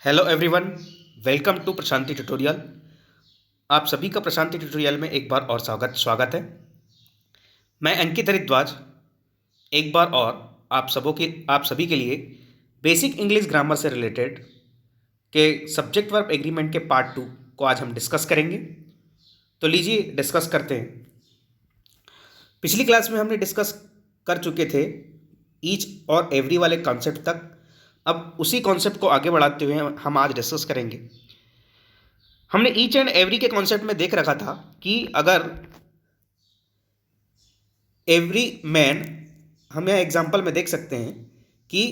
Hello everyone, welcome to Prashanti tutorial. आप सभी का प्रशांति ट्यूटोरियल में एक बार और स्वागत स्वागत है। मैं अंकित हरिद्वाज एक बार और आप सभी के लिए बेसिक इंग्लिश ग्रामर से रिलेटेड के सब्जेक्ट वर्ब एग्रीमेंट के पार्ट 2 को आज हम डिस्कस करेंगे। तो लीजिए डिस्कस करते हैं। पिछली क्लास में हमने डिस्कस कर चुके थे ईच और एवरी वाले कॉन्सेप्ट तक। अब उसी कॉन्सेप्ट को आगे बढ़ाते हुए हम आज डिस्कस करेंगे। हमने ईच एंड एवरी के कॉन्सेप्ट में देख रखा था कि अगर एवरी मैन, हम यहाँ एग्जाम्पल में देख सकते हैं कि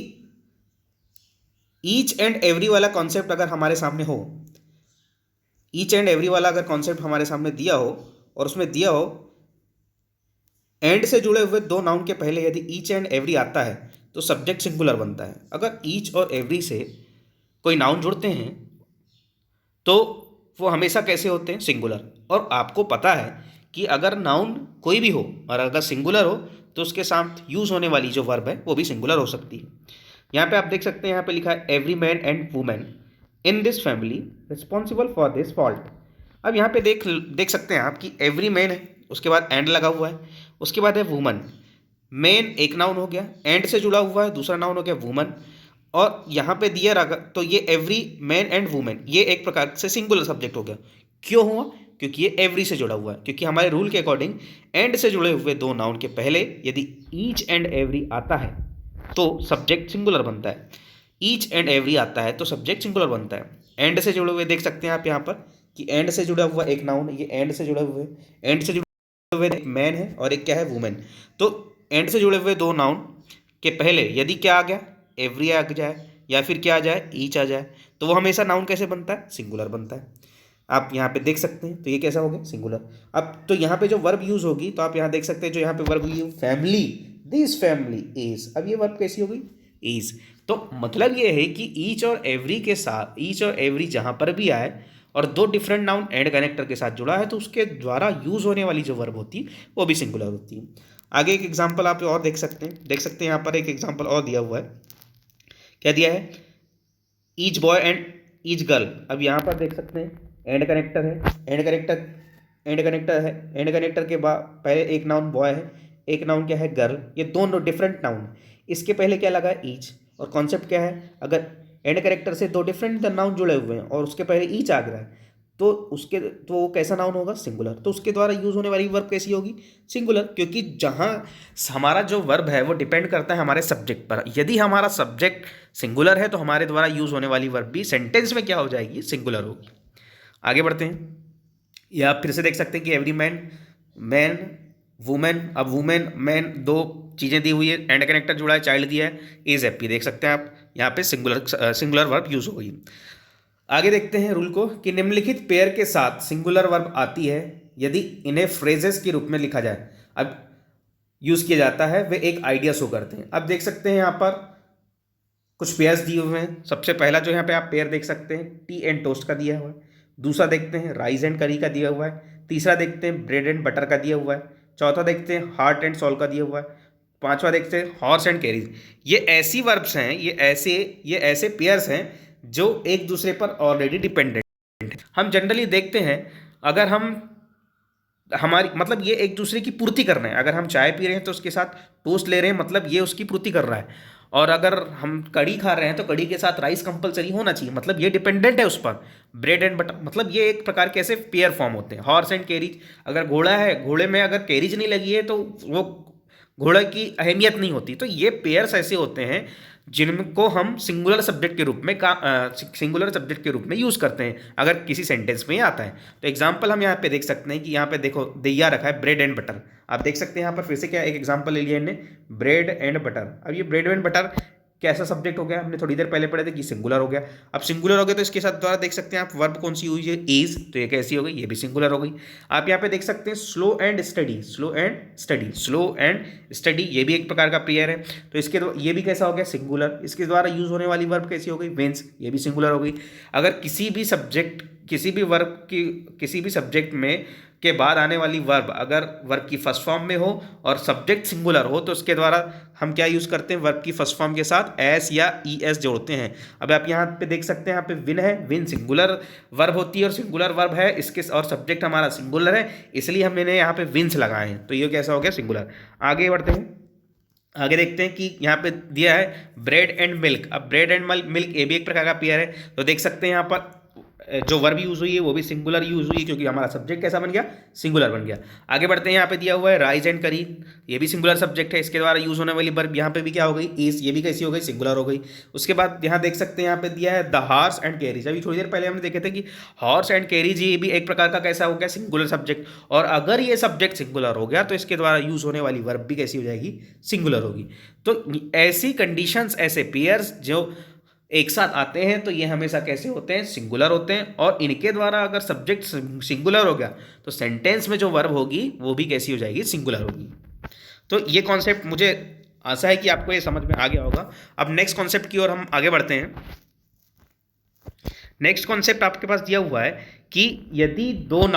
ईच एंड एवरी वाला कॉन्सेप्ट अगर हमारे सामने हो, ईच एंड एवरी वाला अगर कॉन्सेप्ट हमारे सामने दिया हो और उसमें दिया हो एंड से जुड़े हुए दो नाउन के पहले यदि ईच एंड एवरी आता है तो सब्जेक्ट सिंगुलर बनता है। अगर ईच और एवरी से कोई नाउन जुड़ते हैं तो वो हमेशा कैसे होते हैं? सिंगुलर। और आपको पता है कि अगर नाउन कोई भी हो और अगर सिंगुलर हो तो उसके साथ यूज होने वाली जो वर्ब है वो भी सिंगुलर हो सकती है। यहाँ पे आप देख सकते हैं, यहाँ पे लिखा है every man and women in this family responsible for this fault. अब यहाँ पे देख सकते हैं आप कि एवरी मैन है, उसके बाद एंड लगा हुआ है, उसके बाद है वुमन। मेन एक नाउन हो गया, एंड से जुड़ा हुआ है, दूसरा नाउन हो गया वुमन, और यहाँ पे दिया रहा तो ये एवरी मैन एंड वुमेन ये एक प्रकार से सिंगुलर सब्जेक्ट हो गया। क्यों हुआ? क्योंकि ये एवरी से जुड़ा हुआ है। क्योंकि हमारे रूल के अकॉर्डिंग एंड से जुड़े हुए दो नाउन के पहले यदि ईच एंड एवरी आता है तो सब्जेक्ट सिंगुलर बनता है। ईच एंड एवरी आता है तो सब्जेक्ट सिंगुलर बनता है। एंड से जुड़े हुए देख सकते हैं आप यहाँ पर कि एंड से जुड़ा हुआ एक नाउन, ये एंड से जुड़े हुए, एंड से जुड़े हुए एक मैन है और एक क्या है? वुमेन। तो एंड से जुड़े हुए दो नाउन के पहले यदि क्या आ गया? एवरी आ जाए या फिर क्या आ जाए? ईच आ जाए, तो वो हमेशा नाउन कैसे बनता है? सिंगुलर बनता है। आप यहाँ पे देख सकते हैं, तो ये कैसा हो गया? सिंगुलर। अब तो यहाँ पे जो वर्ब यूज होगी तो आप यहाँ देख सकते हैं, जो यहाँ पे verb use family, this family is, अब ये वर्ब कैसी होगी? इज। तो मतलब ये है कि ईच और एवरी के साथ, ईच और एवरी जहाँ पर भी आए और दो डिफरेंट नाउन एंड कनेक्टर के साथ जुड़ा है तो उसके द्वारा यूज होने वाली जो वर्ब होती है वो भी सिंगुलर होती है। आगे एक एग्जाम्पल आप और देख सकते हैं, यहाँ पर एक एग्जाम्पल और दिया हुआ है। क्या दिया है? Each boy and each girl. अब यहाँ पर देख सकते हैं एंड कनेक्टर है, एंड कनेक्टर के बाद पहले एक नाउन बॉय है, एक नाउन क्या है? गर्ल। ये दोनों डिफरेंट नाउन, इसके पहले क्या लगा है? ईच। और कॉन्सेप्ट क्या है? अगर एंड करेक्टर से दो डिफरेंट नाउन जुड़े हुए हैं और उसके पहले ईच आ गया है तो वो कैसा नाउन होगा? सिंगुलर। तो उसके द्वारा यूज होने वाली वर्ब कैसी होगी? सिंगुलर। क्योंकि जहां हमारा जो वर्ब है वो डिपेंड करता है हमारे सब्जेक्ट पर। यदि हमारा सब्जेक्ट सिंगुलर है तो हमारे द्वारा यूज होने वाली वर्ब भी सेंटेंस में क्या हो जाएगी? सिंगुलर होगी। आगे बढ़ते हैं। या आप फिर से देख सकते हैं कि एवरी मैन, मैन, वुमेन। अब वुमेन मैन दो चीज़ें दी हुई है, एंड कनेक्टर जुड़ा है, चाइल्ड दिया है, इज हैप्पी। देख सकते हैं आप यहाँ पे सिंगुलर वर्ब यूज हो गई। आगे देखते हैं रूल को कि निम्नलिखित पेयर के साथ सिंगुलर वर्ब आती है यदि इन्हें फ्रेजेस के रूप में लिखा जाए। अब यूज किया जाता है, वे एक आइडिया शो करते हैं। अब देख सकते हैं यहाँ पर कुछ पेयर्स दिए हुए हैं। सबसे पहला जो यहाँ पे आप पेयर देख सकते हैं टी एंड टोस्ट का दिया हुआ है, दूसरा देखते हैं राइस एंड करी का दिया हुआ है, तीसरा देखते हैं ब्रेड एंड बटर का दिया हुआ है, चौथा देखते हैं हार्ट एंड सॉल का दिया हुआ है, पांचवा देखते हैं हॉर्स एंड कैरीज। ये ऐसी वर्ब्स हैं, ये ऐसे पेयर्स हैं जो एक दूसरे पर ऑलरेडी डिपेंडेंट हैं। हम जनरली देखते हैं, अगर हम हमारी मतलब ये एक दूसरे की पूर्ति कर रहे हैं। अगर हम चाय पी रहे हैं तो उसके साथ टोस्ट ले रहे हैं, मतलब ये उसकी पूर्ति कर रहा है। और अगर हम कड़ी खा रहे हैं तो कड़ी के साथ राइस कंपलसरी होना चाहिए, मतलब ये डिपेंडेंट है उस पर। ब्रेड एंड बटर, मतलब ये एक प्रकार के ऐसे पेयर फॉर्म होते हैं। हॉर्स एंड कैरीज, अगर घोड़ा है, घोड़े में अगर कैरीज नहीं लगी है तो वो घोड़ा की अहमियत नहीं होती। तो ये पेयर्स ऐसे होते हैं जिनको हम सिंगुलर सब्जेक्ट के रूप में यूज करते हैं अगर किसी सेंटेंस में आता है। तो एग्जांपल हम यहाँ पे देख सकते हैं कि यहाँ पे देखो दिया रखा है ब्रेड एंड बटर। आप देख सकते हैं यहाँ पर फिर से क्या एक एग्जांपल ले लिया इन्हें, ब्रेड एंड बटर। अब ये ब्रेड एंड बटर कैसा सब्जेक्ट हो गया? हमने थोड़ी देर पहले पढ़े थे कि सिंगुलर हो गया। अब सिंगुलर हो गया तो इसके साथ द्वारा देख सकते हैं आप वर्ब कौन सी हुई है? इज। तो ये कैसी हो गई? ये भी सिंगुलर हो गई। आप यहाँ पे देख सकते हैं slow and study, slow and study, ये भी एक प्रकार का पेयर है। तो ये भी कैसा हो गया? सिंगुलर। इसके द्वारा यूज होने वाली वर्ब कैसी हो गई? वेंस, ये भी सिंगुलर हो गई। अगर किसी भी सब्जेक्ट किसी भी वर्ब की, किसी भी सब्जेक्ट में के बाद आने वाली वर्ब अगर वर्ब की फर्स्ट फॉर्म में हो और सब्जेक्ट सिंगुलर हो तो उसके द्वारा हम क्या यूज़ करते हैं, वर्ब की फर्स्ट फॉर्म के साथ एस या ई एस जोड़ते हैं। अब आप यहाँ पे देख सकते हैं, यहाँ पे विन है, विन सिंगुलर वर्ब होती है और सिंगुलर वर्ब है इसके, और सब्जेक्ट हमारा सिंगुलर है, इसलिए हमने यहाँ पे विंस लगाए हैं, तो ये कैसा हो गया, सिंगुलर। आगे बढ़ते हैं, आगे देखते हैं कि यहाँ पे दिया है ब्रेड एंड मिल्क। अब ब्रेड एंड मिल्क ये भी एक प्रकार का पेयर है, तो देख सकते हैं यहाँ पर जो वर्ब यूज हुई है वो भी सिंगुलर यूज हुई क्योंकि हमारा सब्जेक्ट कैसा बन गया, सिंगुलर बन गया। आगे बढ़ते हैं, यहाँ पे दिया हुआ है राइस एंड करी, ये भी सिंगुलर सब्जेक्ट है, इसके द्वारा यूज होने वाली वर्ब यहाँ पे भी क्या हो गई, इज, ये भी कैसी हो गई, सिंगुलर हो गई। उसके बाद यहाँ देख सकते हैं, यहाँ पे दिया है द हॉर्स एंड कैरीज। अभी थोड़ी देर पहले हमने देखे थे कि हॉर्स एंड कैरीज ये भी एक प्रकार का कैसा हो गया, सिंगुलर सब्जेक्ट, और अगर ये सब्जेक्ट सिंगुलर हो गया तो इसके द्वारा यूज होने वाली वर्ब भी कैसी हो जाएगी, सिंगुलर होगी। तो ऐसी कंडीशंस, ऐसे पेयर्स जो एक साथ आते हैं तो ये हमेशा कैसे होते हैं, सिंगुलर होते हैं, और इनके द्वारा अगर सब्जेक्ट सिंगुलर हो गया तो सेंटेंस में जो वर्ब होगी वो भी कैसी हो जाएगी, सिंगुलर होगी। तो ये कॉन्सेप्ट मुझे आशा है कि आपको ये समझ में आ गया होगा। अब नेक्स्ट कॉन्सेप्ट की ओर हम आगे बढ़ते हैं। नेक्स्ट कॉन्सेप्ट आपके पास दिया हुआ है कि यदि दो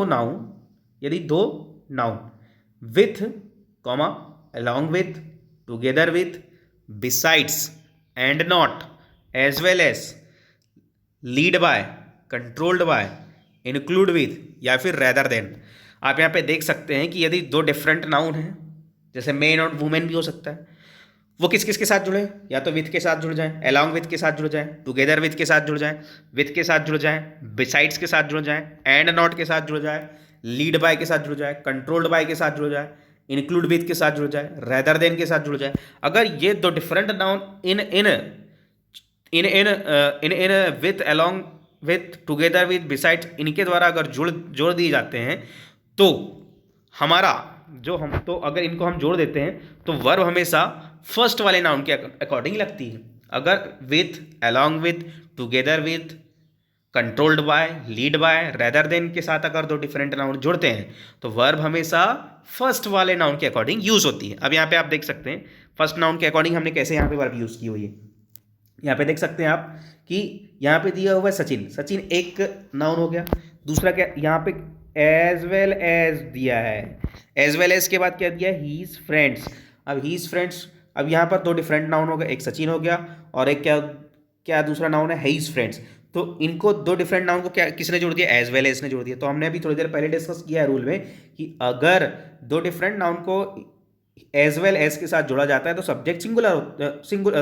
noun with comma along with, together with, besides, and not, as well as, lead by, controlled by, include with या फिर rather than। आप यहाँ पे देख सकते हैं कि यदि दो डिफरेंट नाउन हैं, जैसे मैन और वुमेन भी हो सकता है, वो किस किस के साथ जुड़े, या तो विथ के साथ जुड़ जाएं, along with के साथ जुड़ जाएं, टुगेदर विथ के साथ जुड़ जाएं, विथ के साथ जुड़ जाएं, बिसाइड्स के साथ जुड़ जाएं, एंड नॉट के साथ जुड़ जाए, लीड बाय के साथ जुड़ जाए, कंट्रोल्ड बाय के साथ जुड़ जाए, इंक्लूड विथ के साथ जुड़ जाए, रेदर देन के साथ जुड़ जाए। अगर ये दो different noun in in in in in in with, along with, together with, besides, इनके द्वारा अगर जोड़ दिए जाते हैं तो हमारा जो हम, तो अगर इनको हम जोड़ देते हैं तो वर्ब हमेशा फर्स्ट वाले नाउन के अकॉर्डिंग लगती है। अगर with, along with, together with, controlled by, lead by, rather than के साथ अगर दो डिफरेंट नाउन जुड़ते हैं तो वर्ब हमेशा फर्स्ट वाले नाउन के अकॉर्डिंग यूज होती है। अब यहाँ पे आप देख सकते हैं फर्स्ट नाउन के अकॉर्डिंग हमने कैसे यहाँ पे वर्ब यूज की हुई है। यहाँ पे देख सकते हैं आप कि यहाँ पे दिया हुआ है सचिन, सचिन एक नाउन हो गया। दूसरा क्या, यहाँ पे एज वेल एज दिया है, एज वेल एज के बाद क्या दिया है, हीज फ्रेंड्स। अब हीज फ्रेंड्स, अब यहाँ पर दो डिफरेंट नाउन हो गए, एक सचिन हो गया और एक क्या दूसरा नाउन है, हीज फ्रेंड्स। तो इनको दो डिफरेंट नाउन को क्या किसने जोड़ दिया, एज वेल एज ने जोड़ दिया। तो हमने अभी थोड़ी देर पहले डिस्कस किया है रूल में कि अगर दो डिफरेंट नाउन को एज वेल एज के साथ जोड़ा जाता है तो सब्जेक्ट सिंगुलर,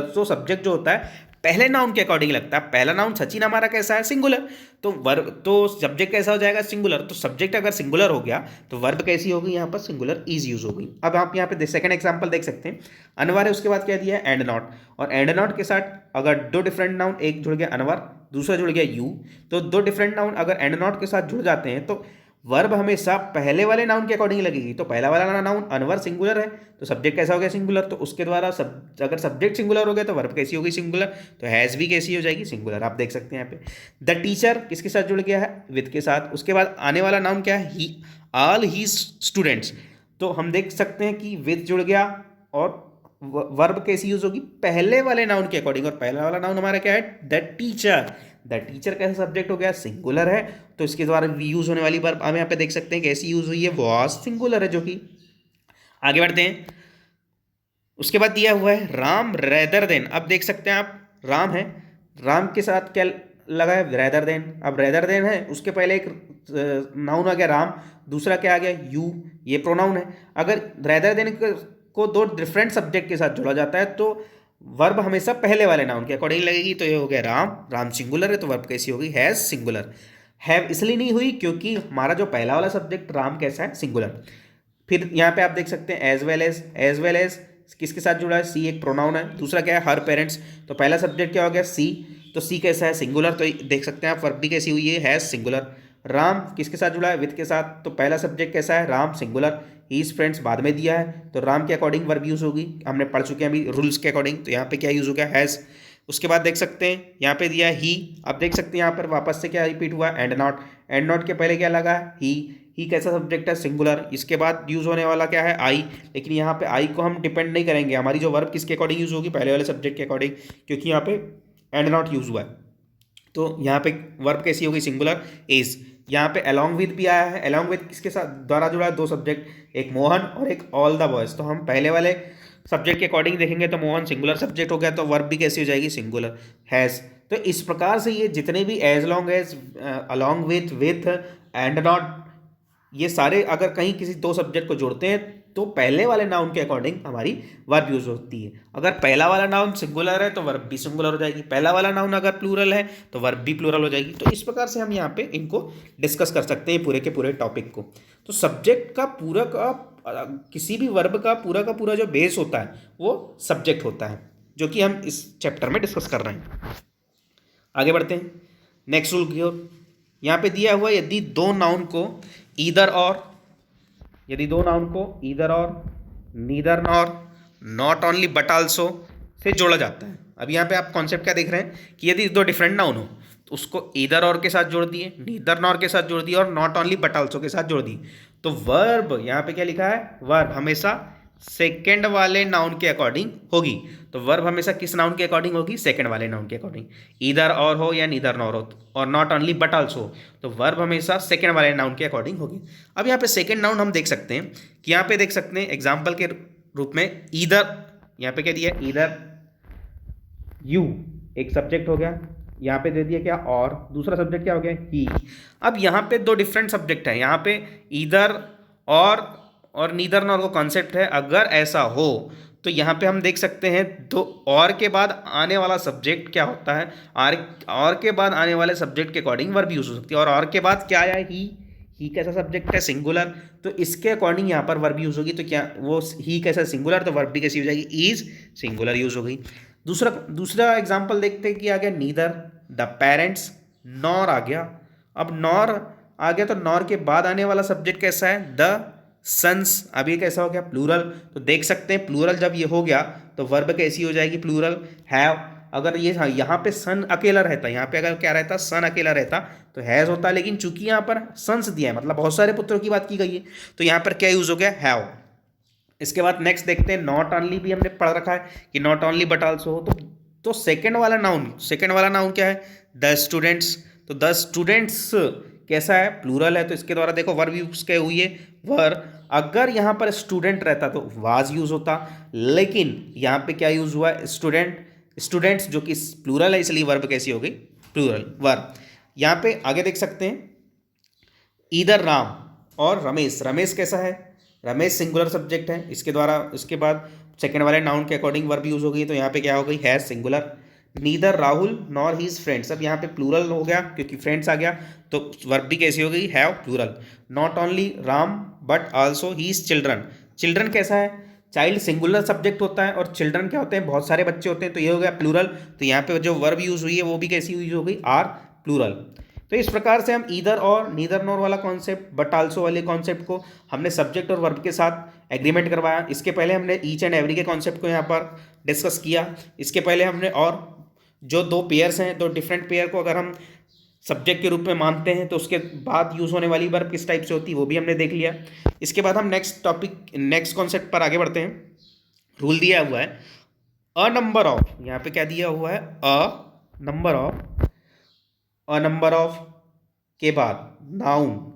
तो सब्जेक्ट जो होता है पहले नाउन के अकॉर्डिंग लगता है। पहला नाउन सचिन हमारा कैसा है, सिंगुलर, तो वर्ब, तो सब्जेक्ट कैसा हो जाएगा, सिंगुलर। तो सब्जेक्ट अगर सिंगुलर हो गया तो वर्ब कैसी होगी, यहाँ पर सिंगुलर इज यूज होगी। अब आप यहाँ पे सेकंड एग्जांपल देख सकते हैं, अनवर है, उसके बाद क्या दिया है, एंड नॉट। और एंड नॉट के साथ अगर दो डिफरेंट नाउन, एक जुड़ गया अनवर, दूसरा जुड़ गया यू, तो दो डिफरेंट नाउन अगर एंड नॉट के साथ जुड़ जाते हैं तो वर्ब हमेशा पहले वाले नाउन के अकॉर्डिंग लगेगी। तो पहला वाला नाउन अनवर सिंगुलर है तो सब्जेक्ट कैसा हो गया, सिंगुलर। तो उसके द्वारा अगर सब्जेक्ट सिंगुलर हो गया तो वर्ब कैसी होगी, सिंगुलर। तो हैज़ भी कैसी हो जाएगी, सिंगुलर। आप देख सकते हैं यहाँ पे द टीचर किसके साथ जुड़ गया है, विद के साथ। उसके बाद आने वाला नाउन क्या है, ही, ऑल ही स्टूडेंट्स। तो हम देख सकते हैं कि विद जुड़ गया और वर्ब कैसी यूज होगी, पहले वाले नाउन के अकॉर्डिंग। और पहला वाला नाउन हमारा क्या है, द टीचर। द टीचर कैसा सब्जेक्ट हो गया, सिंगुलर है, तो इसके द्वारा यूज होने वाली वर्ब हम यहाँ पे देख सकते हैं कैसी यूज हुई है, वॉज, सिंगुलर है जो कि। आगे बढ़ते हैं, उसके बाद दिया हुआ है राम रेदर देन। अब देख सकते हैं आप, राम है, राम के साथ क्या लगा है, रेदर देन। अब रेदर देन है, उसके पहले एक नाउन आ गया राम, दूसरा क्या आ गया, यू, ये प्रोनाउन है। अगर रेदर देन को दो डिफरेंट सब्जेक्ट के साथ जोड़ा जाता है तो वर्ब हमेशा पहले वाले नाउन के अकॉर्डिंग लगेगी। तो ये हो गया राम, राम सिंगुलर है तो वर्ब कैसी होगी, हैज, सिंगुलर। हैव इसलिए नहीं हुई क्योंकि हमारा जो पहला वाला सब्जेक्ट राम कैसा है, सिंगुलर। फिर यहाँ पे आप देख सकते हैं as well as, as well as किसके साथ जुड़ा है, सी एक प्रोनाउन है, दूसरा क्या है, हर पेरेंट्स। तो पहला सब्जेक्ट क्या हो गया, सी, तो सी कैसा है, सिंगुलर। तो देख सकते हैं आप वर्ब भी कैसी हुई है, हैज, सिंगुलर। राम किसके साथ जुड़ा है, विद के साथ। तो पहला सब्जेक्ट कैसा है, राम, सिंगुलर। हीज फ्रेंड्स बाद में दिया है तो राम के अकॉर्डिंग वर्ब यूज होगी, हमने पढ़ चुके हैं अभी रूल्स के अकॉर्डिंग। तो यहाँ पे क्या यूज हो गया, हैज। उसके बाद देख सकते हैं यहाँ पे दिया है ही। अब देख सकते हैं यहाँ पर वापस से क्या रिपीट हुआ, एंड नॉट। एंड नॉट के पहले क्या लगा है, ही कैसा सब्जेक्ट है, सिंगुलर। इसके बाद यूज होने वाला क्या है, आई। लेकिन यहाँ पे आई को हम डिपेंड नहीं करेंगे, हमारी जो वर्ब किसके अकॉर्डिंग यूज होगी, पहले वाले सब्जेक्ट के अकॉर्डिंग, क्योंकि यहाँ पे एंड नॉट यूज हुआ है। तो यहाँ पे वर्ब कैसी होगी, सिंगुलर, इज। यहाँ पे अलॉन्ग विद भी आया है, अलॉन्ग विद किसके साथ द्वारा जुड़ा है, दो सब्जेक्ट, एक मोहन और एक ऑल द बॉयज। तो हम पहले वाले सब्जेक्ट के अकॉर्डिंग देखेंगे तो मोहन सिंगुलर सब्जेक्ट हो गया, तो वर्ब भी कैसी हो जाएगी, सिंगुलर, हैज़। तो इस प्रकार से ये जितने भी as long as, along with and not, ये सारे अगर कहीं किसी दो सब्जेक्ट को जोड़ते हैं तो पहले वाले नाउन के अकॉर्डिंग हमारी वर्ब यूज होती है। अगर पहला वाला नाउन सिंगुलर है तो वर्ब भी सिंगुलर हो जाएगी, पहला वाला नाउन अगर प्लूरल है तो वर्ब भी प्लूरल हो जाएगी। तो इस प्रकार से हम यहाँ पे इनको डिस्कस कर सकते हैं पूरे के पूरे टॉपिक को। तो सब्जेक्ट का पूरा का किसी भी वर्ब का पूरा जो बेस होता है वो सब्जेक्ट होता है, जो कि हम इस चैप्टर में डिस्कस कर रहे हैं। आगे बढ़ते हैं नेक्स्ट रूल की ओर। यहाँ पे दिया हुआ यदि दो नाउन को ईदर और, यदि दो नाउन को ईदर और, neither nor, not only but also say जोड़ा जाता है। अब यहाँ पे आप कॉन्सेप्ट क्या देख रहे हैं कि यदि दो डिफरेंट नाउन हो तो उसको ईदर और के साथ जोड़ दिए, नीदर नॉर के साथ जोड़ दिए और नॉट ओनली बट आल्सो के साथ जोड़ दिए, तो वर्ब यहाँ पे क्या लिखा है, वर्ब हमेशा सेकेंड वाले नाउन के अकॉर्डिंग होगी। तो वर्ब हमेशा किस नाउन के अकॉर्डिंग होगी, सेकेंड वाले नाउन के अकॉर्डिंग, ईदर और हो या नीदर नॉर हो, और नॉट ओनली बट आल्सो, तो वर्ब हमेशा सेकेंड वाले नाउन के अकॉर्डिंग होगी। अब यहाँ पे सेकेंड नाउन हम देख सकते हैं कि यहाँ पे देख सकते हैं एग्जाम्पल के रूप में ईदर, यहाँ पे क्या दिया, ईदर यू, एक सब्जेक्ट हो गया, यहाँ पे दे दिया क्या, और दूसरा सब्जेक्ट क्या हो गया, ही। अब यहाँ पे दो डिफरेंट सब्जेक्ट है, यहाँ पे ईदर और नीदर नॉर का कॉन्सेप्ट है। अगर ऐसा हो तो यहाँ पे हम देख सकते हैं तो और के बाद आने वाला सब्जेक्ट क्या होता है, और के बाद आने वाले सब्जेक्ट के अकॉर्डिंग वर्ब यूज हो सकती है। और के बाद क्या आया, ही कैसा सब्जेक्ट है, सिंगुलर, तो इसके अकॉर्डिंग यहाँ पर वर्ब यूज होगी। तो क्या वो ही कैसा सिंगुलर, तो वर्ब भी कैसी हो जाएगी, इज सिंगुलर यूज हो गई। दूसरा एग्जाम्पल देखते हैं कि आ गया नीदर द पेरेंट्स, नॉर आ गया। अब नॉर आ गया तो नॉर के बाद आने वाला सब्जेक्ट कैसा है, द सन्स। अब ये कैसा हो गया, प्लूरल। तो देख सकते हैं प्लूरल जब ये हो गया तो वर्ब कैसी हो जाएगी, प्लूरल, हैव। अगर ये यहाँ पे सन अकेला रहता, यहाँ पे अगर क्या रहता, सन अकेला रहता तो हैज होता, लेकिन चूंकि यहाँ पर सन्स दिया है मतलब बहुत सारे पुत्रों की बात की गई है, तो यहाँ पर क्या यूज हो गया, हैव। इसके बाद नेक्स्ट देखते हैं, नॉट ओनली भी हमने पढ़ रखा है कि नॉट ओनली बट आल्सो हो, तो सेकेंड वाला नाउन क्या है, द स्टूडेंट्स। तो द स्टूडेंट्स कैसा है, प्लूरल है, तो इसके द्वारा देखो वर्ब यूज क्या हुई है, वर। अगर यहाँ पर स्टूडेंट रहता तो वाज यूज होता, लेकिन यहाँ पे क्या यूज हुआ, स्टूडेंट्स, जो कि प्लूरल है, इसलिए वर्ब कैसी हो गई, प्लूरल, वर्ब। यहाँ पे आगे देख सकते हैं इधर राम और रमेश। रमेश कैसा है, रमेश सिंगुलर सब्जेक्ट है, इसके बाद सेकेंड वाले नाउन के अकॉर्डिंग वर्ब यूज हो गई, तो यहाँ पे क्या हो गई, has singular. Neither Rahul nor his friends, अब यहाँ पे प्लूरल हो गया क्योंकि फ्रेंड्स आ गया, तो वर्ब भी कैसी हो गई, have, plural. Not only Ram but also his children. Children कैसा है, चाइल्ड सिंगुलर सब्जेक्ट होता है और चिल्ड्रन क्या होते हैं, बहुत सारे बच्चे होते हैं, तो ये हो गया प्लूरल। तो यहाँ पे जो वर्ब यूज हुई है वो भी कैसी यूज हो गई, आर, प्लूरल। तो इस प्रकार से हम ईदर और नीदर नॉर वाला कॉन्सेप्ट, बट आल्सो वाले कॉन्सेप्ट को हमने सब्जेक्ट और वर्ब के साथ एग्रीमेंट करवाया। इसके पहले हमने ईच एंड एवरी के कॉन्सेप्ट को यहाँ पर डिस्कस किया। इसके पहले हमने और जो दो पेयर्स हैं, दो डिफरेंट पेयर को अगर हम सब्जेक्ट के रूप में मानते हैं तो उसके बाद यूज होने वाली वर्ब किस टाइप से होती है वो भी हमने देख लिया। इसके बाद हम नेक्स्ट कॉन्सेप्ट पर आगे बढ़ते हैं। रूल दिया हुआ है अ नंबर ऑफ, यहाँ पे क्या दिया हुआ है, अ नंबर ऑफ के बाद नाउन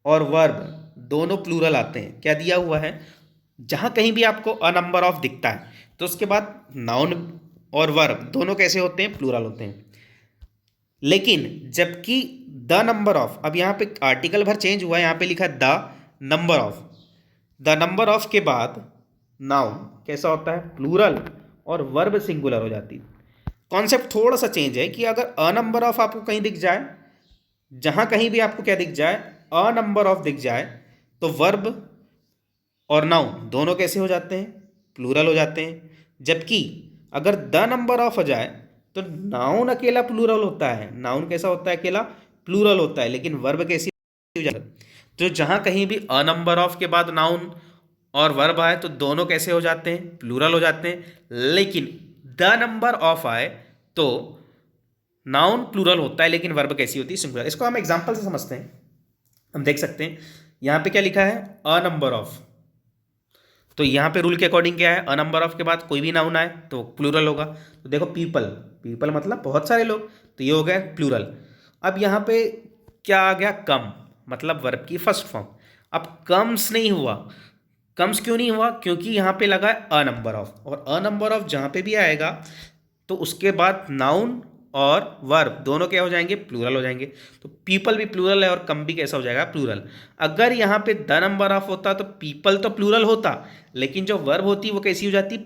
और वर्ब दोनों प्लूरल आते हैं। क्या दिया हुआ है, जहां कहीं भी आपको अ नंबर ऑफ दिखता है तो उसके बाद नाउन और वर्ब दोनों कैसे होते हैं, प्लूरल होते हैं। लेकिन जबकि द नंबर ऑफ, अब यहाँ पे आर्टिकल भर चेंज हुआ है, यहाँ पे लिखा है the number of. The number of के बाद नाउन कैसा होता है, प्लूरल, और वर्ब सिंगुलर हो जाती है। कॉन्सेप्ट थोड़ा सा चेंज है कि अगर अ नंबर ऑफ आपको कहीं दिख जाए, जहां कहीं भी आपको क्या दिख जाए, अ नंबर ऑफ दिख जाए, तो वर्ब और नाउन दोनों कैसे हो जाते हैं, प्लूरल हो जाते हैं। जबकि अगर द नंबर ऑफ हो जाए तो नाउन अकेला प्लूरल होता है, नाउन कैसा होता है, अकेला प्लूरल होता है, लेकिन वर्ब कैसी हो जाती है। तो जहां कहीं भी अ नंबर ऑफ के बाद नाउन और वर्ब आए तो दोनों कैसे हो जाते हैं, प्लूरल हो जाते हैं। लेकिन द नंबर ऑफ आए तो नाउन प्लूरल होता है लेकिन वर्ब कैसी होती है, सिंगुलर। इसको हम एग्जांपल से समझते हैं। हम देख सकते हैं यहाँ पे क्या लिखा है, अ नंबर ऑफ, तो यहाँ पे रूल के अकॉर्डिंग क्या है, अ नंबर ऑफ के बाद कोई भी नाउन आए तो प्लूरल होगा। तो देखो पीपल, पीपल मतलब बहुत सारे लोग, तो ये हो गया प्लूरल। अब यहाँ पे क्या आ गया, कम, मतलब वर्ब की फर्स्ट फॉर्म। अब कम्स नहीं हुआ, कम्स क्यों नहीं हुआ, क्योंकि यहाँ पे लगा है अ नंबर ऑफ, और अ नंबर ऑफ जहाँ पे भी आएगा तो उसके बाद नाउन और वर्ब दोनों क्या हो जाएंगे, प्लूरल हो जाएंगे। तो पीपल भी प्लूरल है और कम भी कैसा हो जाएगा, प्लूरल। अगर यहाँ पे द नंबर ऑफ होता तो पीपल तो प्लूरल होता, लेकिन जो वर्ब होती वो कैसी हो जाती,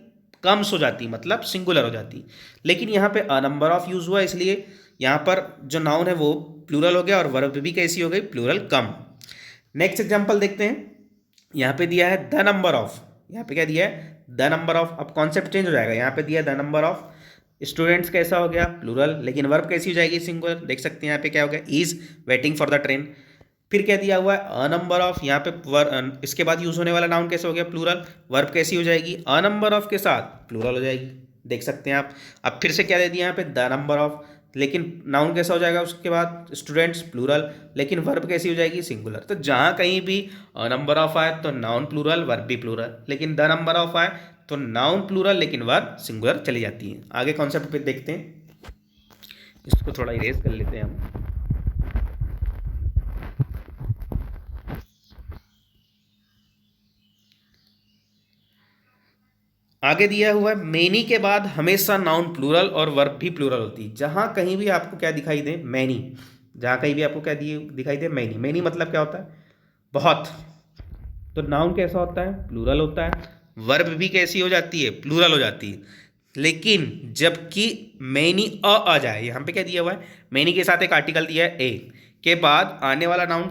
कम्स हो जाती, मतलब सिंगुलर हो जाती। लेकिन यहाँ पे अ नंबर ऑफ यूज हुआ, इसलिए यहाँ पर जो नाउन है वो प्लूरल हो गया और वर्ब भी कैसी हो गई, प्लूरल, कम। नेक्स्ट एग्जाम्पल देखते हैं। यहाँ पे दिया है द नंबर ऑफ, यहाँ पे क्या दिया है, द नंबर ऑफ। अब कॉन्सेप्ट चेंज हो जाएगा, यहाँ पे दिया है द नंबर ऑफ स्टूडेंट्स, कैसा हो गया, प्लूरल, लेकिन वर्ब कैसी हो जाएगी, सिंगुलर। देख सकते हैं यहाँ पे क्या हो गया, is waiting for the train. फिर क्या दिया हुआ है, अ नंबर ऑफ, यहाँ पे इसके बाद यूज होने वाला नाउन कैसे हो गया, प्लूरल, वर्ब कैसी हो जाएगी, अ नंबर ऑफ के साथ प्लूरल हो जाएगी। देख सकते हैं आप। अब फिर से क्या दे दिया यहाँ पे, द नंबर ऑफ, लेकिन नाउन कैसा हो जाएगा उसके बाद, स्टूडेंट्स, प्लूरल, लेकिन वर्ब कैसी हो जाएगी, सिंगुलर। तो जहाँ कहीं भी नंबर ऑफ आए तो नाउन प्लूरल, वर्ब भी प्लूरल, लेकिन द नंबर ऑफ आए तो नाउन प्लूरल लेकिन वर्ब सिंगुलर चली जाती है। आगे कॉन्सेप्ट पे देखते हैं, इसको थोड़ा इरेज कर लेते हैं हम। आगे दिया हुआ है, मेनी के बाद हमेशा नाउन प्लूरल और वर्ब भी प्लूरल होती है। जहां कहीं भी आपको क्या दिखाई दे, मैनी, जहां कहीं भी आपको क्या दिखाई दे, मैनी, मैनी मतलब क्या होता है, बहुत। तो नाउन कैसा होता है, प्लूरल होता है, वर्ब भी कैसी हो जाती है, प्लूरल हो जाती है। लेकिन जबकि मैनी आ जाए, यहाँ पे क्या दिया हुआ है, मैनी के साथ एक आर्टिकल दिया है ए, के बाद आने वाला नाउन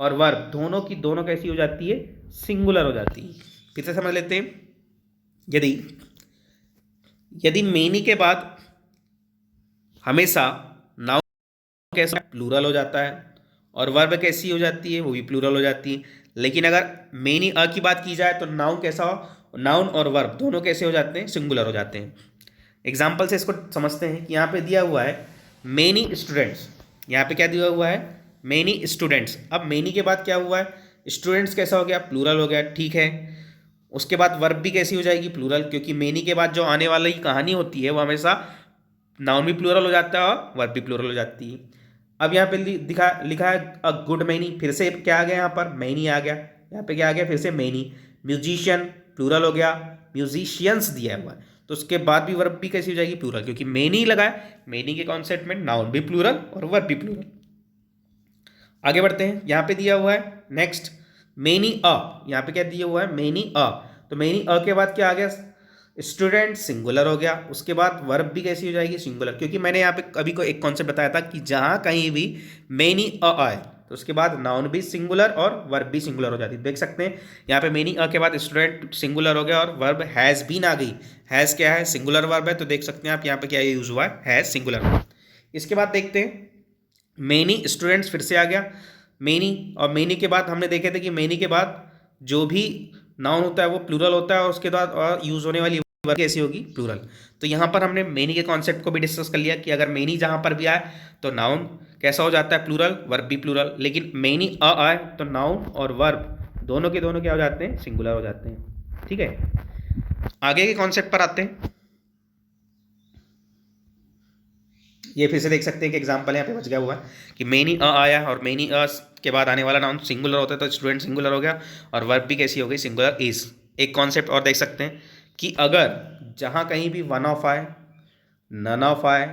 और वर्ब दोनों की दोनों कैसी हो जाती है, सिंगुलर हो जाती है। फिर से समझ लेते हैं। यदि यदि मेनी के बाद हमेशा नाउन कैसा, प्लूरल हो जाता है, और वर्ब कैसी हो जाती है, वो भी प्लूरल हो जाती है। लेकिन अगर मेनी अ की बात की जाए तो नाउन कैसा हो, नाउन और वर्ब दोनों कैसे हो जाते हैं, सिंगुलर हो जाते हैं। एग्जाम्पल से इसको समझते हैं कि यहाँ पे दिया हुआ है मेनी स्टूडेंट्स, यहाँ पे क्या दिया हुआ है, मेनी स्टूडेंट्स। अब मेनी के बाद क्या हुआ है, स्टूडेंट्स कैसा हो गया, प्लूरल हो गया, ठीक है। उसके बाद वर्ब भी कैसी हो जाएगी, प्लूरल, क्योंकि मेनी के बाद जो आने वाली कहानी होती है वो हमेशा नाउन भी प्लूरल हो जाता है और वर्ब भी प्लूरल हो जाती है। अब यहाँ पे लिखा है अ गुड मैनी, फिर से क्या आ गया, यहाँ पर मैनी आ गया, यहाँ पे क्या आ गया, फिर से मैनी। म्यूजिशियन प्लूरल हो गया, म्यूजिशियंस दिया हुआ है, तो उसके बाद भी वर्ब भी कैसी हो जाएगी, प्लूरल, क्योंकि मैनी लगा है, मैनी के कॉन्सेप्ट में नाउन भी प्लूरल और वर्ब भी प्लूरल। आगे बढ़ते हैं, यहाँ पे दिया हुआ है नेक्स्ट मेनी अ, यहाँ पे क्या दिया हुआ है, मेनी अ। तो मेनी अ के बाद क्या आ गया, स्टूडेंट, सिंगुलर हो गया। उसके बाद वर्ब भी कैसी हो जाएगी, सिंगुलर, क्योंकि मैंने यहाँ पे अभी को एक कॉन्सेप्ट बताया था कि जहाँ कहीं भी मेनी अ आए तो उसके बाद नाउन भी सिंगुलर और वर्ब भी सिंगुलर हो जाती है। देख सकते हैं यहाँ पे मेनी अ के बाद स्टूडेंट सिंगुलर हो गया और वर्ब हैज़ बीन आ गई। हैज़ क्या है, सिंगुलर वर्ब है, तो देख सकते हैं आप यहाँ पे क्या यूज हुआ है, हैज़, सिंगुलर। इसके बाद देखते हैं मेनी स्टूडेंट्स, फिर से आ गया मेनी, और मेनी के बाद हमने देखे थे कि मेनी के बाद जो भी नाउन होता है वो प्लूरल होता है और उसके बाद यूज होने वाली वर्ब कैसी होगी, प्लूरल। तो यहाँ पर हमने मेनी के कॉन्सेप्ट को भी डिस्कस कर लिया कि अगर मेनी जहाँ पर भी आए तो नाउन कैसा हो जाता है, प्लूरल, वर्ब भी प्लूरल, लेकिन मेनी अ आए तो नाउन और वर्ब दोनों के दोनों क्या हो जाते हैं, सिंगुलर हो जाते हैं। ठीक है, आगे के कॉन्सेप्ट पर आते हैं। ये फिर से देख सकते हैं कि एग्जाम्पल यहाँ पे बच गया हुआ है कि मेनी अ आया और मेनी अ के बाद आने वाला नाउन सिंगुलर होता है तो स्टूडेंट सिंगुलर हो गया और वर्ब भी कैसी हो गई, सिंगुलर, इज। एक कॉन्सेप्ट और देख सकते हैं कि अगर जहाँ कहीं भी वन ऑफ आए, नन ऑफ आए,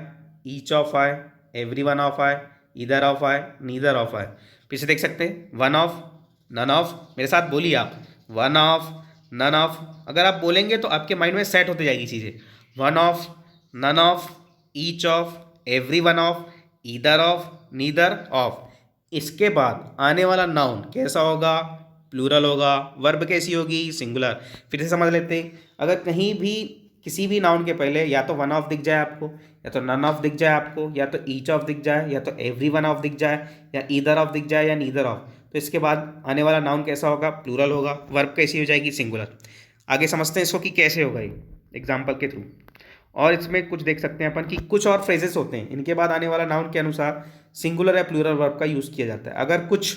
ईच ऑफ आए, एवरी वन ऑफ आए, इधर ऑफ आए, नीदर ऑफ आए, फिर से देख सकते हैं वन ऑफ, नन ऑफ, मेरे साथ बोलिए आप, वन ऑफ, नन ऑफ। अगर आप बोलेंगे तो आपके माइंड में सेट होती जाएगी चीज़ें, one of, none of, each of, every one of, either of, neither of. इसके बाद आने वाला नाउन कैसा होगा, प्लूरल होगा, वर्ब कैसी होगी, सिंगुलर। फिर से समझ लेते हैं, अगर कहीं भी किसी भी नाउन के पहले या तो वन ऑफ दिख जाए आपको, या तो नन ऑफ दिख जाए आपको, या तो ईच ऑफ दिख जाए, या तो एवरी वन ऑफ दिख जाए, या ईदर ऑफ दिख जाए, या नीदर ऑफ, तो इसके बाद आने वाला नाउन कैसा होगा, प्लूरल होगा, वर्ब कैसी हो जाएगी, सिंगुलर। आगे समझते हैं इसको कि कैसे होगा ये एग्जाम्पल के थ्रू। और इसमें कुछ देख सकते हैं अपन कि कुछ और फ्रेजेस होते हैं, इनके बाद आने वाला नाउन के अनुसार सिंगुलर या प्लूरल वर्ब का यूज़ किया जाता है। अगर कुछ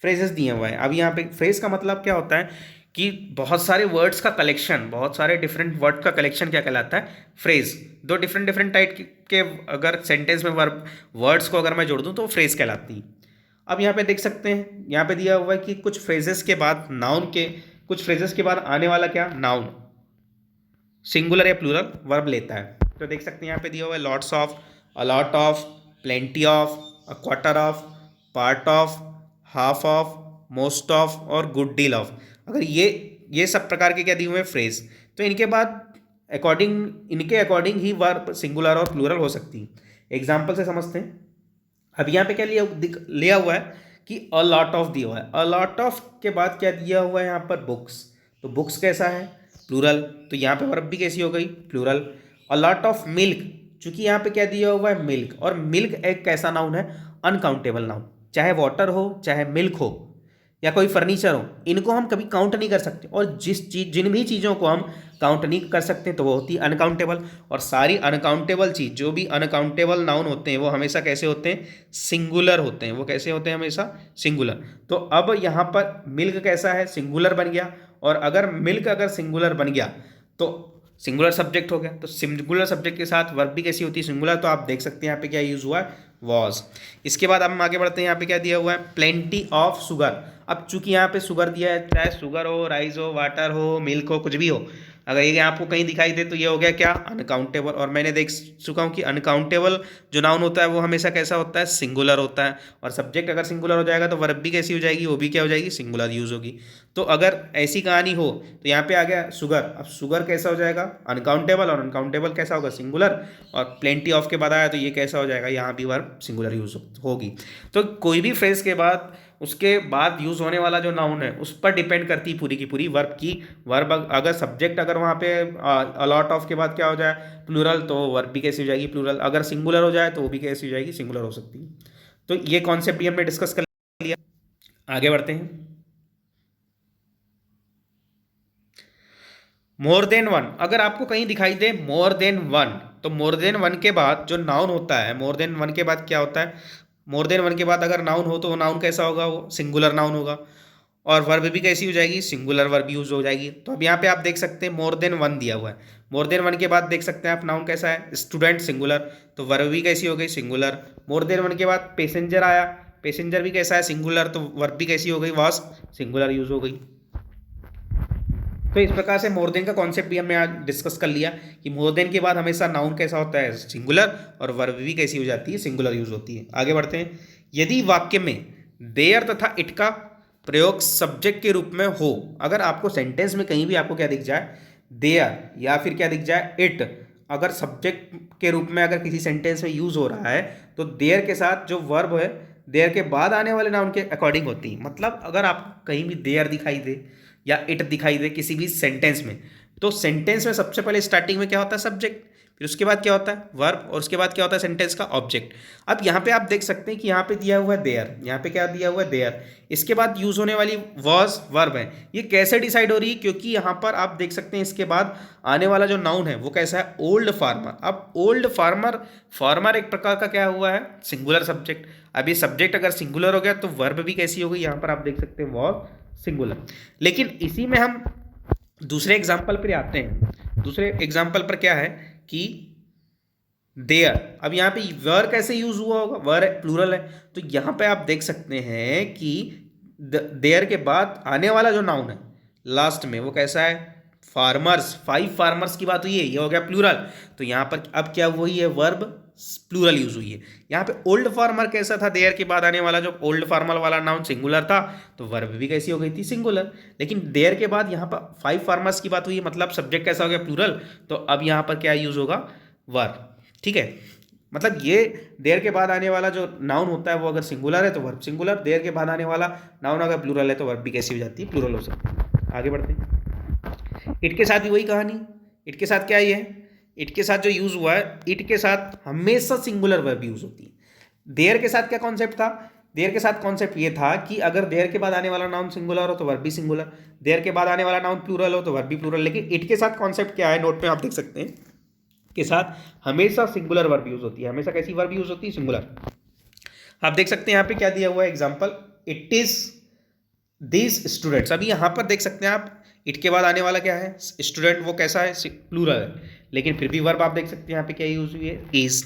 फ्रेजेस दिए हुए हैं, अब यहाँ पे फ्रेज का मतलब क्या होता है कि बहुत सारे वर्ड्स का कलेक्शन, बहुत सारे डिफरेंट वर्ड का कलेक्शन क्या कहलाता है, फ्रेज। दो डिफरेंट डिफरेंट टाइप के अगर सेंटेंस में वर्ब वर्ड्स को अगर मैं जोड़ दूं तो फ्रेज कहलाती है। अब यहाँ पे देख सकते हैं, यहाँ पे दिया हुआ है कि कुछ फ्रेजेस के बाद नाउन के, कुछ फ्रेजेस के बाद आने वाला क्या, नाउन सिंगुलर या प्लूरल वर्ब लेता है। तो देख सकते हैं यहाँ पे दिया हुआ है lots of, a lot of, plenty of, a quarter of, part of, half of, most of और गुड डील ऑफ। अगर ये सब प्रकार के क्या दिए हुए हैं फ्रेज, तो इनके बाद इनके अकॉर्डिंग ही वर्ब सिंगुलर और प्लूरल हो सकती है। एग्जाम्पल से समझते हैं। अब यहाँ पे क्या लिया हुआ है कि अ लॉट ऑफ दिया हुआ है, अ लॉट ऑफ के बाद क्या दिया हुआ है यहाँ पर, बुक्स। तो बुक्स कैसा है, प्लूरल, तो यहाँ पे वर्ब भी कैसी हो गई, plural. A lot of milk, चूंकि यहाँ पे क्या दिया हुआ है, मिल्क, और मिल्क एक कैसा नाउन है, अनकाउंटेबल नाउन। चाहे वाटर हो, चाहे मिल्क हो, या कोई फर्नीचर हो, इनको हम कभी काउंट नहीं कर सकते। और जिन भी चीज़ों को हम काउंट नहीं कर सकते तो वो होती है अनकाउंटेबल। और सारी अनकाउंटेबल चीज़, जो भी अनकाउंटेबल नाउन होते हैं वो हमेशा कैसे होते हैं, सिंगुलर होते हैं। वो कैसे होते हैं, हमेशा सिंगुलर। तो अब यहाँ पर मिल्क कैसा है, सिंगुलर बन गया। और अगर मिल्क अगर सिंगुलर बन गया तो सिंगुलर सब्जेक्ट हो गया। तो सिंगुलर सब्जेक्ट के साथ वर्ब भी कैसी होती है, सिंगुलर। तो आप देख सकते हैं यहाँ पे क्या यूज़ हुआ है, वॉज। इसके बाद हम आगे बढ़ते हैं। यहाँ पे क्या दिया हुआ है, प्लेंटी ऑफ शुगर। अब चूंकि यहाँ पे शुगर दिया है, चाहे शुगर हो, राइस हो, वाटर हो, मिल्क हो, कुछ भी हो, अगर ये आपको कहीं दिखाई दे तो ये हो गया क्या, अनकाउंटेबल। और मैंने देख चुका हूँ कि अनकाउंटेबल जो नाउन होता है वो हमेशा कैसा होता है, सिंगुलर होता है। और सब्जेक्ट अगर सिंगुलर हो जाएगा तो वर्ब भी कैसी हो जाएगी, वो भी क्या हो जाएगी, सिंगुलर यूज होगी। तो अगर ऐसी कहानी हो तो यहाँ पे आ गया शुगर। अब शुगर कैसा हो जाएगा, अनकाउंटेबल, और अनकाउंटेबल कैसा होगा, सिंगुलर। और प्लेंटी ऑफ के बाद आया तो ये कैसा हो जाएगा, यहाँ भी वर्ब सिंगुलर यूज होगी। तो कोई भी फ्रेज के बाद उसके बाद यूज होने वाला जो नाउन है उस पर डिपेंड करती है पूरी की पूरी वर्ब की। वर्ब अगर सब्जेक्ट अगर वहाँ पे अलॉट ऑफ के बाद क्या हो जाए, प्लूरल, तो वर्ब भी कैसी हो जाएगी, प्लूरल। अगर सिंगुलर हो जाए तो वो भी कैसी हो जाएगी, सिंगुलर हो सकती है। तो ये कॉन्सेप्ट भी हमने डिस्कस कर लिया। आगे बढ़ते हैं। मोर देन वन, अगर आपको कहीं दिखाई दे मोर देन वन, तो मोर देन वन के बाद जो नाउन होता है, मोर देन वन के बाद क्या होता है, मोर देन वन के बाद अगर नाउन हो तो वो नाउन कैसा होगा, वो सिंगुलर नाउन होगा। और वर्ब भी कैसी हो जाएगी, सिंगुलर वर्ब यूज हो जाएगी। तो अब यहाँ पे आप देख सकते हैं मोर देन वन दिया हुआ है। मोर देन वन के बाद देख सकते हैं आप नाउन कैसा है, स्टूडेंट, सिंगुलर, तो वर्ब भी कैसी हो गई, सिंगुलर। मोर देन वन के बाद पैसेंजर आया, पैसेंजर भी कैसा है, सिंगुलर, तो वर्ब भी कैसी हो गई, वॉज, सिंगुलर यूज हो गई। तो इस प्रकार से मोर देन का कॉन्सेप्ट भी हमने आज डिस्कस कर लिया कि मोर देन के बाद हमेशा नाउन कैसा होता है, सिंगुलर, और वर्ब भी कैसी हो जाती है, सिंगुलर यूज होती है। आगे बढ़ते हैं। यदि वाक्य में देयर तथा इट का प्रयोग सब्जेक्ट के रूप में हो, अगर आपको सेंटेंस में कहीं भी आपको क्या दिख जाए, देयर, या फिर क्या दिख जाए, इट, अगर सब्जेक्ट के रूप में अगर किसी सेंटेंस में यूज हो रहा है तो देयर के साथ जो वर्ब है देयर के बाद आने वाले नाउन के अकॉर्डिंग होती है। मतलब अगर आपको कहीं भी देयर दिखाई दे या इट दिखाई दे किसी भी सेंटेंस में, तो सेंटेंस में सबसे पहले स्टार्टिंग में क्या होता है, सब्जेक्ट, फिर उसके बाद क्या होता है, वर्ब, और उसके बाद क्या होता है, सेंटेंस का ऑब्जेक्ट। अब यहाँ पे आप देख सकते हैं कि यहाँ पे दिया हुआ है देयर, यहाँ पे क्या दिया हुआ है, देयर, इसके बाद यूज होने वाली वॉज, वर्ब है। ये कैसे डिसाइड हो रही है, क्योंकि यहाँ पर आप देख सकते हैं इसके बाद आने वाला जो नाउन है वो कैसा है, ओल्ड फार्मर। अब ओल्ड फार्मर, फार्मर एक प्रकार का क्या हुआ है, सिंगुलर सब्जेक्ट। अब ये सब्जेक्ट अगर सिंगुलर हो गया तो वर्ब भी कैसी हो गई, यहाँ पर आप देख सकते हैं वॉज, सिंगुलर। लेकिन इसी में हम दूसरे एग्जाम्पल पर आते हैं। दूसरे एग्जाम्पल पर क्या है कि देयर, अब यहाँ पे वर कैसे यूज हुआ होगा, वर प्लूरल है, तो यहाँ पे आप देख सकते हैं कि देयर के बाद आने वाला जो नाउन है लास्ट में वो कैसा है, फार्मर्स, 5 फार्मर्स की बात हुई है, ये हो गया प्लूरल। तो यहाँ पर अब क्या हुई है, वर्ब प्लूरल यूज हुई है। यहाँ पे ओल्ड फार्मर कैसा था, देयर के बाद आने वाला जो ओल्ड फार्मर वाला नाउन सिंगुलर था, तो वर्ब भी कैसी हो गई थी, सिंगुलर। लेकिन देयर के बाद यहाँ पर 5 फार्मर्स की बात हुई है, मतलब सब्जेक्ट कैसा हो गया, प्लूरल। तो अब यहाँ पर क्या यूज होगा, वर्ब। ठीक है, मतलब ये देयर के बाद आने वाला जो नाउन होता है वो अगर सिंगुलर है तो वर्ब सिंगुलर, देयर के बाद आने वाला नाउन अगर प्लूरल है तो वर्ब भी कैसी हो जाती है, प्लूरल हो सकती है। आगे बढ़ते हैं। इट के साथ भी वही कहानी। इट के साथ क्या ये है, इट के साथ जो यूज हुआ है, इट के साथ हमेशा सिंगुलर वर्ब यूज होती है। देयर के साथ क्या कॉन्सेप्ट था, देयर के साथ कॉन्सेप्ट ये था कि अगर देयर के बाद आने वाला नाउन सिंगुलर हो तो वर्ब भी सिंगुलर, देयर के बाद आने वाला नाउन प्लूरल हो तो वर्ब भी प्लूरल। लेकिन इट के साथ कॉन्सेप्ट क्या है, नोट में आप देख सकते हैं, के साथ हमेशा सिंगुलर वर्ब यूज होती है। हमेशा कैसी वर्ब यूज होती है, सिंगुलर। आप देख सकते हैं यहाँ पे क्या दिया हुआ है example, it is this students. अभी यहाँ पर देख सकते हैं आप इट के बाद आने वाला क्या है स्टूडेंट, वो कैसा है प्लूरल है, लेकिन फिर भी वर्ब आप देख सकते हैं यहाँ पे क्या यूज हुई है इज।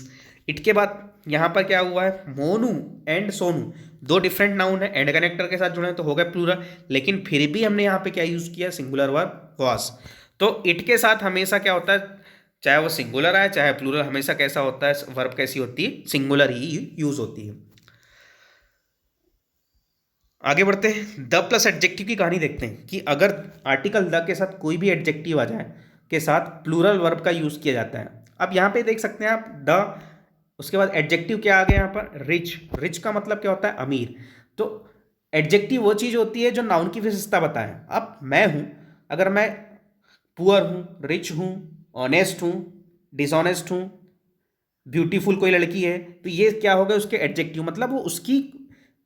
इट के बाद यहाँ पर क्या हुआ है मोनू एंड सोनू, दो डिफरेंट नाउन है, एंड कनेक्टर के साथ जुड़े हैं तो हो गया प्लूरल, लेकिन फिर भी हमने यहाँ पे क्या यूज किया सिंगुलर वर्ब वाज। तो इट के साथ हमेशा क्या होता है, चाहे वो सिंगुलर आए चाहे प्लूरल, हमेशा कैसा होता है वर्ब कैसी होती है सिंगुलर ही यूज होती है। आगे बढ़ते हैं, द प्लस एडजेक्टिव की कहानी देखते हैं कि अगर आर्टिकल द के साथ कोई भी एडजेक्टिव आ जाए के साथ प्लूरल वर्ब का यूज किया जाता है। अब यहाँ पे देख सकते हैं आप द, उसके बाद एडजेक्टिव क्या आ गया यहाँ पर रिच, रिच का मतलब क्या होता है अमीर। तो एडजेक्टिव वो चीज़ होती है जो नाउन की विशेषता बताए। अब मैं हूँ, अगर मैं पुअर हूँ, रिच हूँ, ऑनेस्ट हूँ, डिसऑनेस्ट हूँ, ब्यूटीफुल कोई लड़की है, तो ये क्या होगा उसके एडजेक्टिव, मतलब वो उसकी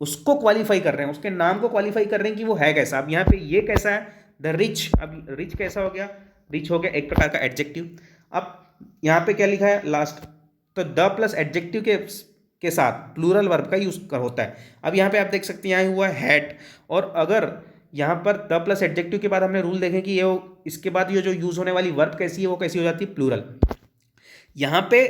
उसको क्वालिफाई कर रहे हैं, उसके नाम को क्वालिफाई कर रहे हैं कि वो है कैसा। अब यहाँ पे ये कैसा है द रिच, अब रिच कैसा हो गया, रिच हो गया एक प्रकार का एडजेक्टिव। अब यहाँ पे क्या लिखा है लास्ट, तो द प्लस एडजेक्टिव के साथ प्लूरल वर्ब का यूज होता है। अब यहाँ पे आप देख सकते हैं यहाँ हुआ हैट, और अगर यहाँ पर द प्लस एडजेक्टिव के बाद हमने रूल देखें कि ये इसके बाद ये जो यूज होने वाली वर्ब कैसी है वो कैसी हो जाती है प्लूरल। यहाँ पे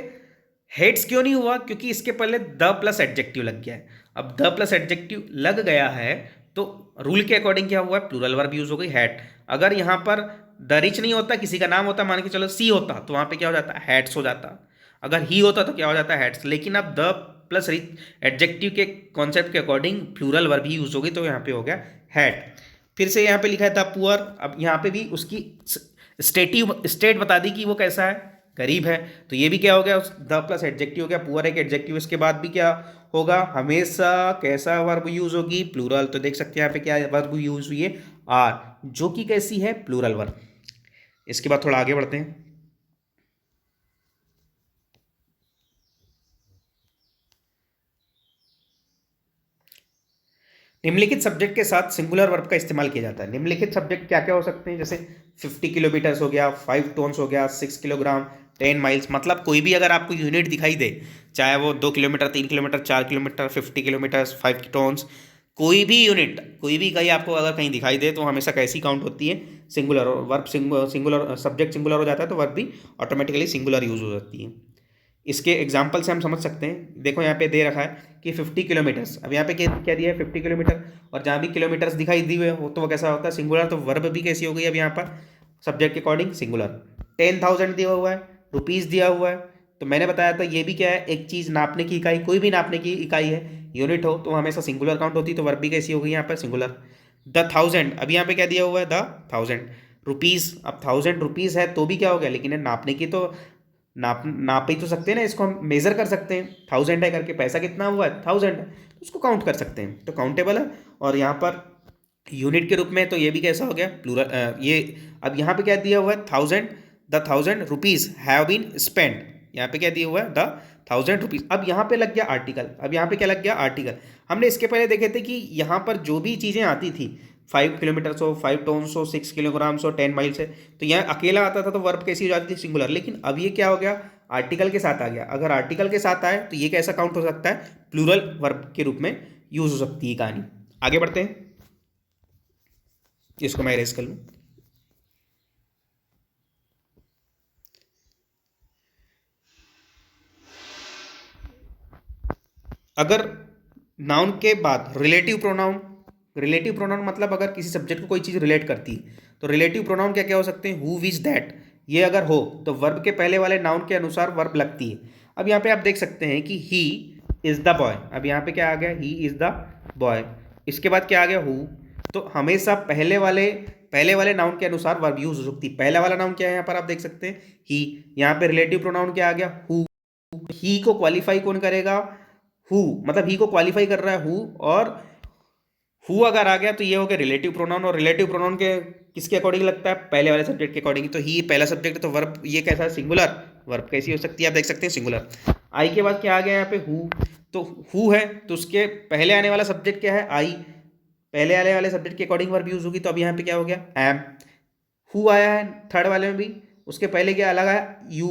हेड्स क्यों नहीं हुआ, क्योंकि इसके पहले द प्लस एडजेक्टिव लग गया है। अब द प्लस एडजेक्टिव लग गया है तो रूल के अकॉर्डिंग क्या हुआ है प्लूरल वर्ब यूज हो गई हैट। अगर यहाँ पर द रिच नहीं होता, किसी का नाम होता, मान के चलो सी होता, तो वहाँ पे क्या हो जाता है हैट्स हो जाता। अगर ही होता तो क्या हो जाता है हैट्स, लेकिन अब द प्लस रिच एडजेक्टिव के कॉन्सेप्ट के अकॉर्डिंग प्लूरल वर्ब ही यूज हो गई, तो यहाँ पे हो गया हैट। फिर से यहाँ पे लिखा है द पुअर, अब यहाँ पे भी उसकी स्टेट बता दी कि वो कैसा है गरीब है, तो ये भी क्या हो गया द प्लस एडजेक्टिव हो गया, पुअर एक एडजेक्टिव, इसके बाद भी क्या होगा हमेशा कैसा वर्ब यूज होगी प्लूरल। तो देख सकते हैं यहाँ पे क्या वर्ब यूज हुई है आर, जो कि कैसी है प्लूरल वर्ब। इसके बाद थोड़ा आगे बढ़ते हैं, निम्नलिखित सब्जेक्ट के साथ सिंगुलर वर्ब का इस्तेमाल किया जाता है। निम्नलिखित सब्जेक्ट क्या क्या हो सकते हैं, जैसे 50 किलोमीटर्स हो गया, 5 टोन्स हो गया, 6 किलोग्राम, 10 माइल्स, मतलब कोई भी अगर आपको यूनिट दिखाई दे, चाहे वो 2 kilometre, 3 kilometre, 4 kilometre, 50 kilometres, 5 tonnes, कोई भी यूनिट, कोई भी कहीं आपको अगर कहीं दिखाई दे तो हमेशा कैसी काउंट होती है सिंगुलर, और वर्ब सिंगुलर, सब्जेक्ट सिंगुलर हो जाता है तो वर्ब भी ऑटोमेटिकली सिंगुलर यूज हो जाती है। इसके एग्जाम्पल से हम समझ सकते हैं, देखो यहाँ पे दे रखा है कि 50 किलोमीटर्स, अब यहाँ पे क्या दिया है 50 किलोमीटर, और जहाँ भी किलोमीटर्स दिखाई दी हुए हो तो वो कैसा होता है सिंगुलर, तो वर्ब भी कैसी हो गई अब यहाँ पर सब्जेक्ट के अकॉर्डिंग सिंगुलर। 10,000 दिया हुआ है, रुपीज़ दिया हुआ है, तो मैंने बताया था ये भी क्या है एक चीज़ नापने की इकाई, कोई भी नापने की इकाई है, यूनिट हो तो हमेशा सिंगुलर काउंट होती है, तो वर्ब भी कैसी हो गई यहाँ पर सिंगुलर। द थाउजेंड, अब यहाँ पे क्या दिया हुआ है द थाउजेंड, रुपीज़, अब 1000 रुपीज़ है तो भी क्या हो गया, लेकिन नापने की तो नाप ही तो सकते हैं ना, इसको हम मेजर कर सकते हैं, 1000 है करके पैसा कितना हुआ है 1000 है, तो उसको काउंट कर सकते हैं, तो काउंटेबल है। और यहाँ पर यूनिट के रूप में तो ये भी कैसा हो गया प्लूरल, ये अब यहाँ पे क्या दिया हुआ है 1000, the 1000 rupees have been spend, यहाँ पे क्या दिया हुआ है द 1000 रुपीज़। अब यहाँ पे लग गया आर्टिकल, अब यहाँ पे क्या लग गया आर्टिकल। हमने इसके पहले देखे थे कि यहाँ पर जो भी चीज़ें आती थी 5 किलोमीटर हो, 5 टोन्स हो, 6 किलोग्राम हो, 10 माइल्स है, तो यहाँ अकेला आता था तो वर्ब कैसी हो जाती थी सिंगुलर, लेकिन अब ये क्या हो गया आर्टिकल के साथ आ गया। अगर आर्टिकल के साथ आए तो ये कैसा काउंट हो सकता है प्लूरल वर्ब के रूप में यूज हो सकती है कहानी। आगे बढ़ते हैं, इसको मैं इरेज कर लूँ। अगर नाउन के बाद रिलेटिव प्रोनाउन, रिलेटिव प्रोनाउन मतलब अगर किसी सब्जेक्ट को कोई चीज़ रिलेट करती है तो रिलेटिव प्रोनाउन क्या क्या हो सकते हैं, हु विच दैट, ये अगर हो तो वर्ब के पहले वाले नाउन के अनुसार वर्ब लगती है। अब यहाँ पे आप देख सकते हैं कि ही इज़ द बॉय, अब यहाँ पे क्या आ गया ही इज़ द बॉय, इसके बाद क्या आ गया हु, तो हमेशा पहले वाले नाउन के अनुसार वर्ब यूज हो सकती है। पहला वाला नाउन क्या है यहाँ पर आप देख सकते हैं ही, यहाँ पे रिलेटिव प्रोनाउन क्या आ गया हु, ही को क्वालिफाई कौन करेगा हु, मतलब ही को क्वालिफाई कर रहा है हु, और हु अगर आ गया तो ये हो गया रिलेटिव प्रोनाउन, और रिलेटिव प्रोनाउन के किसके अकॉर्डिंग लगता है पहले वाले सब्जेक्ट के अकॉर्डिंग, तो ही पहला सब्जेक्ट है तो वर्ब ये कैसा है सिंगुलर, वर्ब कैसी हो सकती है आप देख सकते हैं सिंगुलर। आई के बाद क्या आ गया यहाँ पे हु, तो हु है तो उसके पहले आने वाला सब्जेक्ट क्या है आई, पहले आने वाले सब्जेक्ट के अकॉर्डिंग वर्ब यूज होगी, तो अब यहाँ पे क्या हो गया एम। हु आया है थर्ड वाले में भी, उसके पहले क्या अलग है यू,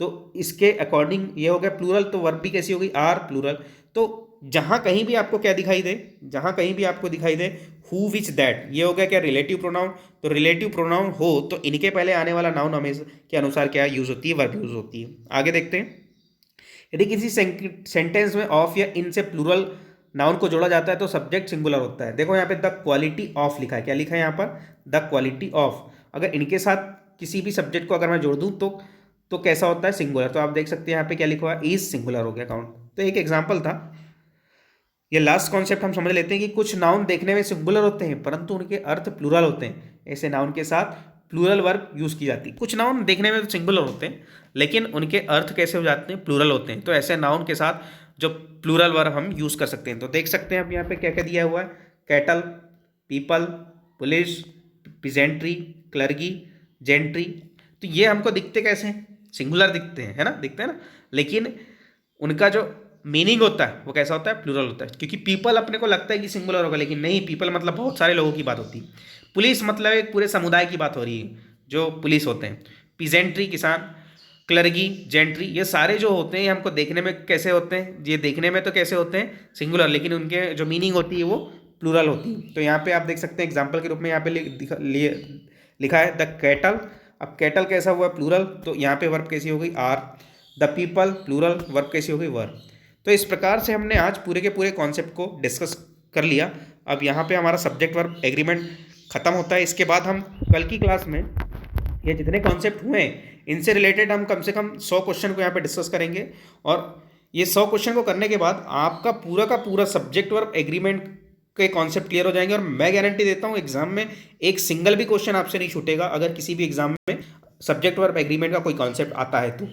तो इसके अकॉर्डिंग ये हो गया प्लूरल, तो वर्ब भी कैसी होगी आर प्लूरल। तो जहाँ कहीं भी आपको क्या दिखाई दे, जहाँ कहीं भी आपको दिखाई दे हु विच दैट, ये हो गया क्या रिलेटिव प्रोनाउन। तो रिलेटिव प्रोनाउन हो तो इनके पहले आने वाला नाउन हमेशा के अनुसार क्या यूज होती है, वर्ब यूज होती है। आगे देखते हैं, यदि किसी सेंटेंस में ऑफ या इन से प्लूरल नाउन को जोड़ा जाता है तो सब्जेक्ट सिंगुलर होता है। देखो यहाँ पे द क्वालिटी ऑफ लिखा है, क्या लिखा है यहाँ पर, द क्वालिटी ऑफ। अगर इनके साथ किसी भी सब्जेक्ट को अगर मैं जोड़ दूँ तो कैसा होता है, सिंगुलर। तो आप देख सकते हैं यहाँ पे क्या लिखा हुआ है, इज सिंगुलर हो गया काउंट। तो एक एग्जाम्पल था। ये लास्ट कॉन्सेप्ट हम समझ लेते हैं कि कुछ नाउन देखने में सिंगुलर होते हैं परंतु उनके अर्थ प्लूरल होते हैं। ऐसे नाउन के साथ प्लूरल वर्ब यूज की जाती है। कुछ नाउन देखने में तो सिंगुलर होते हैं लेकिन उनके अर्थ कैसे हो जाते हैं, प्लूरल होते हैं। तो ऐसे नाउन के साथ जो प्लूरल वर्ब हम यूज कर सकते हैं। तो देख सकते हैं अब यहाँ पे क्या क्या दिया हुआ है, cattle, people, police, peasantry, clergy, gentry. तो ये हमको दिखते कैसे हैं, सिंगुलर दिखते हैं, है ना, दिखते हैं ना, लेकिन उनका जो मीनिंग होता है वो कैसा होता है, प्लूरल होता है। क्योंकि पीपल अपने को लगता है कि सिंगुलर होगा लेकिन नहीं, पीपल मतलब बहुत सारे लोगों की बात होती है। पुलिस मतलब एक पूरे समुदाय की बात हो रही है जो पुलिस होते हैं। पिजेंट्री किसान, क्लर्गी, जेंट्री, ये सारे जो होते हैं ये हमको देखने में कैसे होते हैं, ये देखने में तो कैसे होते हैं सिंगुलर, लेकिन उनके जो मीनिंग होती है वो प्लूरल होती है। तो यहाँ पे आप देख सकते हैं एग्जाम्पल के रूप में यहाँ पे लिखा है द कैटल। अब कैटल कैसा हुआ, प्लूरल, तो यहाँ पे वर्ब कैसी हो गई, are. The people, plural, verb कैसी हो गई, वर। तो इस प्रकार से हमने आज पूरे के पूरे कॉन्सेप्ट को डिस्कस कर लिया। अब यहाँ पे हमारा सब्जेक्ट वर्ब एग्रीमेंट खत्म होता है। इसके बाद हम कल की क्लास में ये जितने कॉन्सेप्ट हुए हैं इनसे रिलेटेड हम कम से कम 100 क्वेश्चन को यहाँ पे डिस्कस करेंगे। और ये 100 क्वेश्चन को करने के बाद आपका पूरा का पूरा सब्जेक्ट वर्ब एग्रीमेंट के कॉन्सेप्ट क्लियर हो जाएंगे। और मैं गारंटी देता हूँ एग्जाम में एक सिंगल भी क्वेश्चन आपसे नहीं छूटेगा अगर किसी भी एग्जाम में सब्जेक्ट वर्ब एग्रीमेंट का कोई कॉन्सेप्ट आता है तो,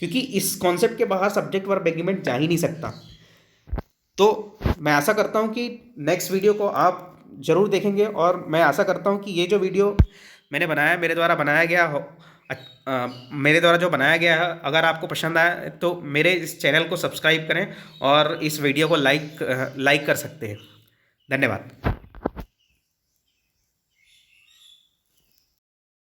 क्योंकि इस कॉन्सेप्ट के बाहर सब्जेक्ट वर्ब एग्रीमेंट जा ही नहीं सकता। तो मैं आशा करता हूँ कि नेक्स्ट वीडियो को आप ज़रूर देखेंगे और मैं आशा करता हूँ कि ये जो वीडियो मैंने बनाया, मेरे द्वारा बनाया गया हो, मेरे द्वारा जो बनाया गया है, अगर आपको पसंद आया तो मेरे इस चैनल को सब्सक्राइब करें और इस वीडियो को लाइक कर सकते हैं। धन्यवाद।